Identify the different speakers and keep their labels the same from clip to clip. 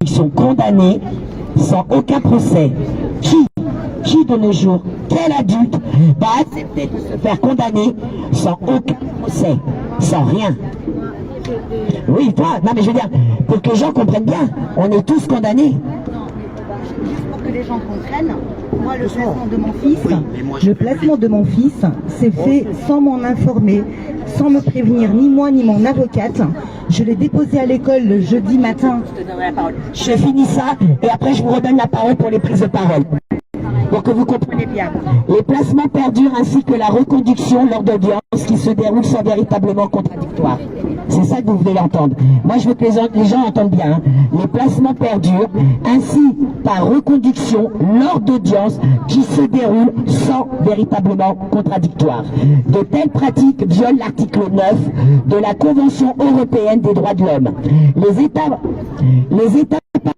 Speaker 1: sont condamnés sans aucun procès. Qui de nos jours, quel adulte va accepter de se faire condamner sans aucun procès, sans rien? Oui, toi, non mais je veux dire, pour que les gens comprennent bien, on est tous condamnés.
Speaker 2: Pour que les gens comprennent, moi le placement de mon fils, c'est fait sans m'en informer, sans me prévenir, ni moi ni mon avocate. Je l'ai déposé à l'école le jeudi matin.
Speaker 1: Je finis ça et après je vous redonne la parole pour les prises de parole. Pour que vous compreniez bien. Les placements perdurent ainsi que la reconduction lors d'audiences qui se déroulent sans véritablement contradictoire. C'est ça que vous voulez l'entendre. Moi, je veux que les gens entendent bien. Hein. Les placements perdurent ainsi par reconduction lors d'audiences qui se déroulent sans véritablement contradictoire. De telles pratiques violent l'article 9 de la Convention européenne des droits de l'homme. Les États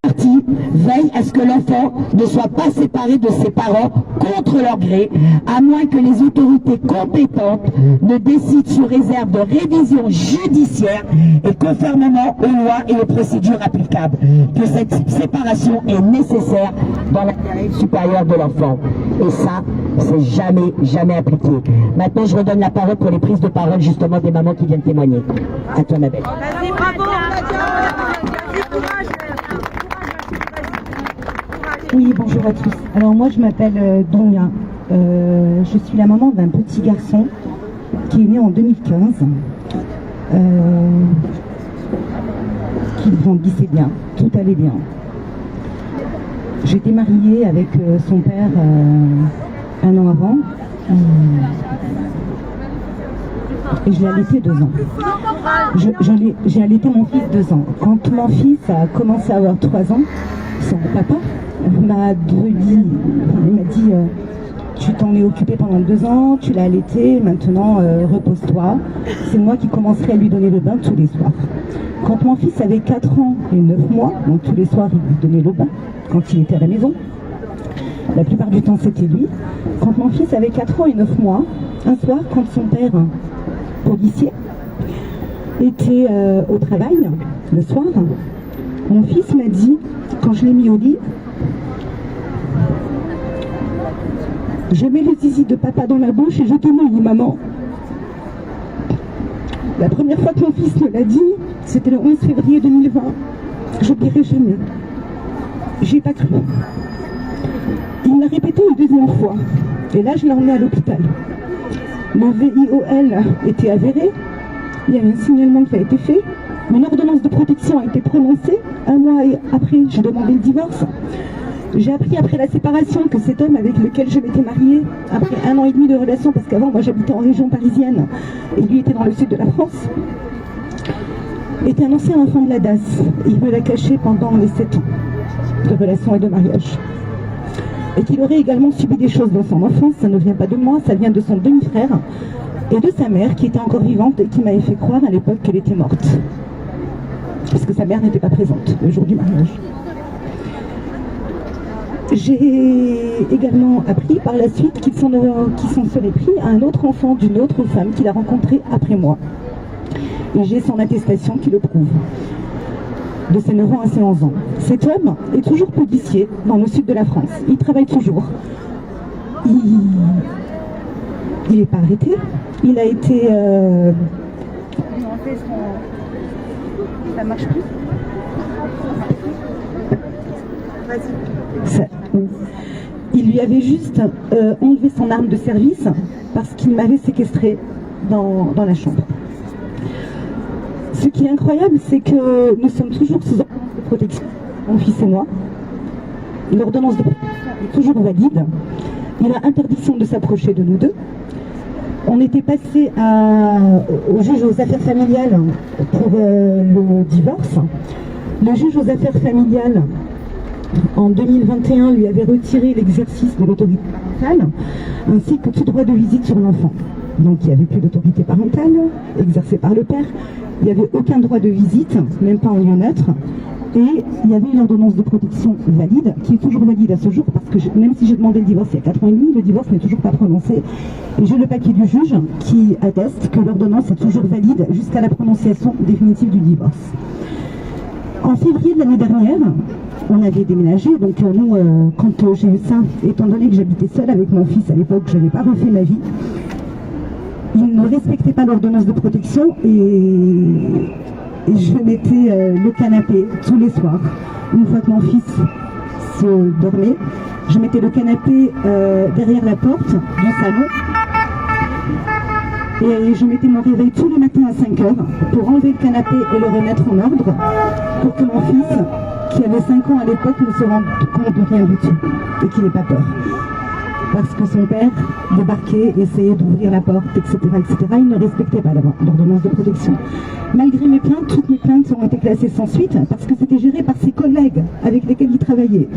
Speaker 1: parties veillent à ce que l'enfant ne soit pas séparé de ses parents contre leur gré, à moins que les autorités compétentes ne décident sous réserve de révision judiciaire et conformément aux lois et aux procédures applicables, que cette séparation est nécessaire dans l'intérêt supérieur de l'enfant. Et ça, c'est jamais appliqué. Maintenant, je redonne la parole pour les prises de parole justement des mamans qui viennent témoigner. À toi, ma belle.
Speaker 3: Vas-y, bravo.
Speaker 2: Oui, bonjour à tous. Alors moi je m'appelle Donia. Je suis la maman d'un petit garçon qui est né en 2015. Qui grandissait bien, tout allait bien. J'étais mariée avec son père un an avant. Et je l'ai allaité 2 ans. J'ai allaité mon fils 2 ans. Quand mon fils a commencé à avoir 3 ans, son papa m'a dit tu t'en es occupé pendant 2 ans, tu l'as allaité, maintenant repose-toi. C'est moi qui commencerai à lui donner le bain tous les soirs. Quand mon fils avait 4 ans et 9 mois, donc tous les soirs il lui donnait le bain quand il était à la maison. La plupart du temps c'était lui. Quand mon fils avait 4 ans et 9 mois, un soir quand son père, policier, était au travail le soir, mon fils m'a dit, quand je l'ai mis au lit, je mets le zizi de papa dans la bouche et je te mouille, maman. La première fois que mon fils me l'a dit, c'était le 11 février 2020. J'oublierai jamais. J'ai pas cru. Il l'a répété une 2e fois. Et là, je l'ai emmené à l'hôpital. Le VIOL était avéré. Il y avait un signalement qui a été fait. Une ordonnance de protection a été prononcée. 1 mois après, j'ai demandé le divorce. J'ai appris après la séparation que cet homme avec lequel je m'étais mariée, après 1 an et demi de relation, parce qu'avant moi j'habitais en région parisienne et lui était dans le sud de la France, était un ancien enfant de la DAS. Il me l'a caché pendant les 7 ans de relation et de mariage. Et qu'il aurait également subi des choses dans son enfance, ça ne vient pas de moi, ça vient de son demi-frère et de sa mère qui était encore vivante et qui m'avait fait croire à l'époque qu'elle était morte. Parce que sa mère n'était pas présente le jour du mariage. J'ai également appris par la suite qu'il s'en serait pris à un autre enfant d'une autre femme qu'il a rencontrée après moi. Et j'ai son attestation qui le prouve. De ses 9 ans à ses 11 ans. Cet homme est toujours policier dans le sud de la France. Il travaille toujours. Il n'est pas arrêté. Il a été... Ça marche plus. Vas-y. Il lui avait juste enlevé son arme de service parce qu'il m'avait séquestré dans la chambre. Ce qui est incroyable, c'est que nous sommes toujours sous ordonnance de protection, mon fils et moi. L'ordonnance de protection est toujours valide. Il a interdiction de s'approcher de nous deux. On était passé au juge aux affaires familiales pour le divorce. Le juge aux affaires familiales, en 2021, lui avait retiré l'exercice de l'autorité parentale, ainsi que tout droit de visite sur l'enfant. Donc il n'y avait plus d'autorité parentale exercée par le père, il n'y avait aucun droit de visite, même pas en lieu neutre, et il y avait une ordonnance de protection valide, qui est toujours valide à ce jour, parce que même si j'ai demandé le divorce il y a 4 ans et demi, le divorce n'est toujours pas prononcé, et j'ai le papier du juge qui atteste que l'ordonnance est toujours valide jusqu'à la prononciation définitive du divorce. En février de l'année dernière, on avait déménagé, donc nous, quand j'ai eu ça, étant donné que j'habitais seule avec mon fils à l'époque, je n'avais pas refait ma vie, il ne respectait pas l'ordonnance de protection et je mettais le canapé tous les soirs. Une fois que mon fils se dormait, je mettais le canapé derrière la porte du salon et je mettais mon réveil tous les matins à 5 heures pour enlever le canapé et le remettre en ordre pour que mon fils, qui avait 5 ans à l'époque, ne se rende compte de rien du tout et qu'il n'ait pas peur. Parce que son père débarquait, essayait d'ouvrir la porte, etc., etc. Il ne respectait pas l'ordonnance de protection. Malgré mes plaintes, toutes mes plaintes ont été classées sans suite parce que c'était géré par ses collègues avec lesquels il travaillait.